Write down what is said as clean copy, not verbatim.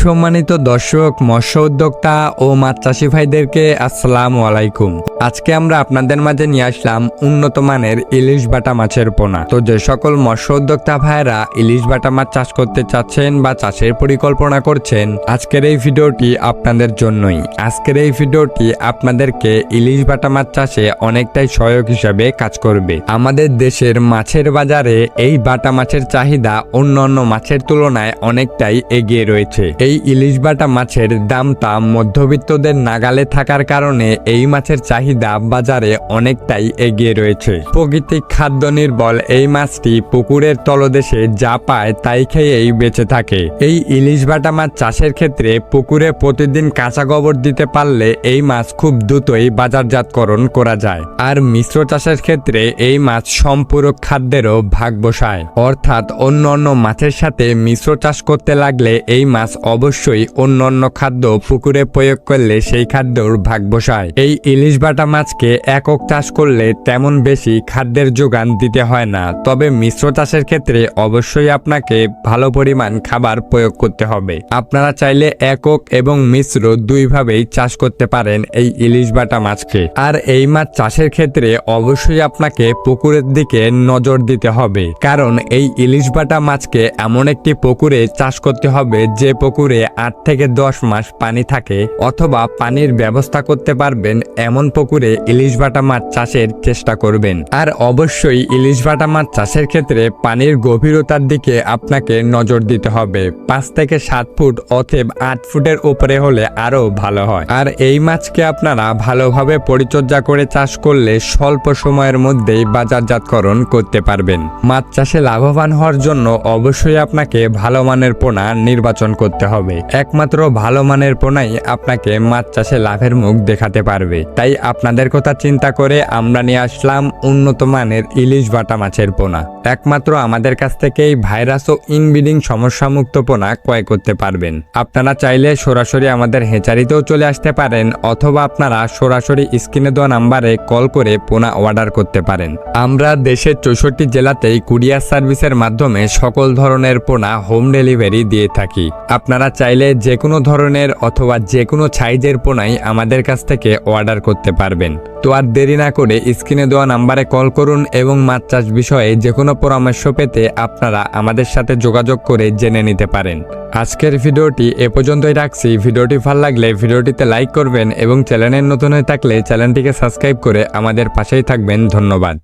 সম্মানিত দর্শক, মৎস্য উদ্যোক্তা ও মাছ চাষি ভাইদেরকে আসসালামু আলাইকুম। আজকে আমরা আপনাদের মাঝে নিয়ে আসলাম উন্নত মানের ইলিশ বাটা মাছের পোনা। তো যে সকল মৎস্য উদ্যোক্তা ভাইরা ইলিশ বাটা মাছ চাষ করতে চাচ্ছেন বা চাষের পরিকল্পনা করছেন, আজকের এই ভিডিওটি আপনাদের জন্যই। আজকের এই ভিডিওটি আপনাদেরকে ইলিশ বাটা মাছ চাষে অনেকটাই সহায়ক হিসাবে কাজ করবে। আমাদের দেশের মাছের বাজারে এই বাটা মাছের চাহিদা অন্যান্য মাছের তুলনায় অনেকটাই এগিয়ে রয়েছে। এই ইলিশ বাটা মাছের দামটা মধ্যবিত্তদের নাগালে থাকার কারণে এই মাছের চাহিদা বাজারে অনেকটাই এগিয়ে রয়েছে। প্রাকৃতিক খাদ্য নির্ভর এই মাছটি পুকুরের তলদেশে যা পায় তাই খেয়েই বেঁচে থাকে। এই ইলিশ বাটা মাছ চাষের ক্ষেত্রে পুকুরে প্রতিদিন কাঁচা গোবর দিতে পারলে এই মাছ খুব দ্রুতই বাজারজাতকরণ করা যায়। আর মিশ্র চাষের ক্ষেত্রে এই মাছ সম্পূরক খাদ্যেরও ভাগ বসায়, অর্থাৎ অন্যান্য মাছের সাথে মিশ্র চাষ করতে লাগলে এই মাছ অবশ্যই অন্যান্য খাদ্য পুকুরে প্রয়োগ করলে সেই খাদ্যর ভাগ বসায়। এই ইলিশ বাটা মাছকে একক চাষ করলে তেমন বেশি খাদ্যের যোগান দিতে হয় না, তবে মিশ্র চাষের ক্ষেত্রে অবশ্যই আপনাকে ভালো পরিমাণ খাবার প্রয়োগ করতে হবে। আপনারা চাইলে একক এবং মিশ্র দুইভাবেই চাষ করতে পারেন এই ইলিশ বাটা মাছকে। আর এই মাছ চাষের ক্ষেত্রে অবশ্যই আপনাকে পুকুরের দিকে নজর দিতে হবে, কারণ এই ইলিশ বাটা মাছকে এমন একটি পুকুরে চাষ করতে হবে যে পুকুরে 8 থেকে 10 মাস পানি থাকে, অথবা পানির ব্যবস্থা করতে পারবেন এমন পুকুরে ইলিশ বাটা মাছ চাষের চেষ্টা করবেন। আর অবশ্যই ইলিশ বাটা মাছ চাষের ক্ষেত্রে পানির গভীরতার দিকে আপনাকে নজর দিতে হবে। 5 থেকে 7 ফুট অথবা 8 ফুটের উপরে হলে আরো ভালো হয়। আর এই মাছকে আপনারা ভালোভাবে পরিচর্যা করে চাষ করলে স্বল্প সময়ের মধ্যেই বাজারজাতকরণ করতে পারবেন। মাছ চাষে লাভবান হওয়ার জন্য অবশ্যই আপনাকে ভালো মানের পোনা নির্বাচন করতে হবে। একমাত্র ভালো মানের পোনাই আপনাকে মাছ চাষে লাভের মুখ দেখাতে পারবে। তাই আপনাদের কথা চিন্তা করে আমরা নিয়ে আসলাম উন্নত মানের ইলিশ বাটা মাছের পোনা। একমাত্র আমাদের কাছ থেকেই ভাইরাস ও ইনব্রিডিং সমস্যামুক্ত পোনা ক্রয় করতে পারবেন। আপনারা চাইলে সরাসরি আমাদের হেচারিতেও চলে আসতে পারেন, অথবা আপনারা সরাসরি স্ক্রিনে দেওয়া নাম্বারে কল করে পোনা অর্ডার করতে পারেন। আমরা দেশের 64 জেলাতেই কুরিয়ার সার্ভিসের মাধ্যমে সকল ধরনের পোনা হোম ডেলিভারি দিয়ে থাকি। আপনারা চাইলে যে কোনো ধরনের অথবা যে কোনো সাইজের পোনাই আমাদের কাছ থেকে অর্ডার করতে পারবেন। তো আর দেরি না করে স্ক্রিনে দেওয়া নাম্বারে কল করুন এবং মাছ চাষ বিষয়ে যে কোনো পরামর্শ পেতে আপনারা আমাদের সাথে যোগাযোগ করে জেনে নিতে পারেন। আজকের ভিডিওটি এ পর্যন্তই রাখছি। ভিডিওটি ভালো লাগলে ভিডিওটিতে লাইক করবেন এবং চ্যানেলে নতুন হয়ে থাকলে চ্যানেলটিকে সাবস্ক্রাইব করে আমাদের পাশেই থাকবেন। ধন্যবাদ।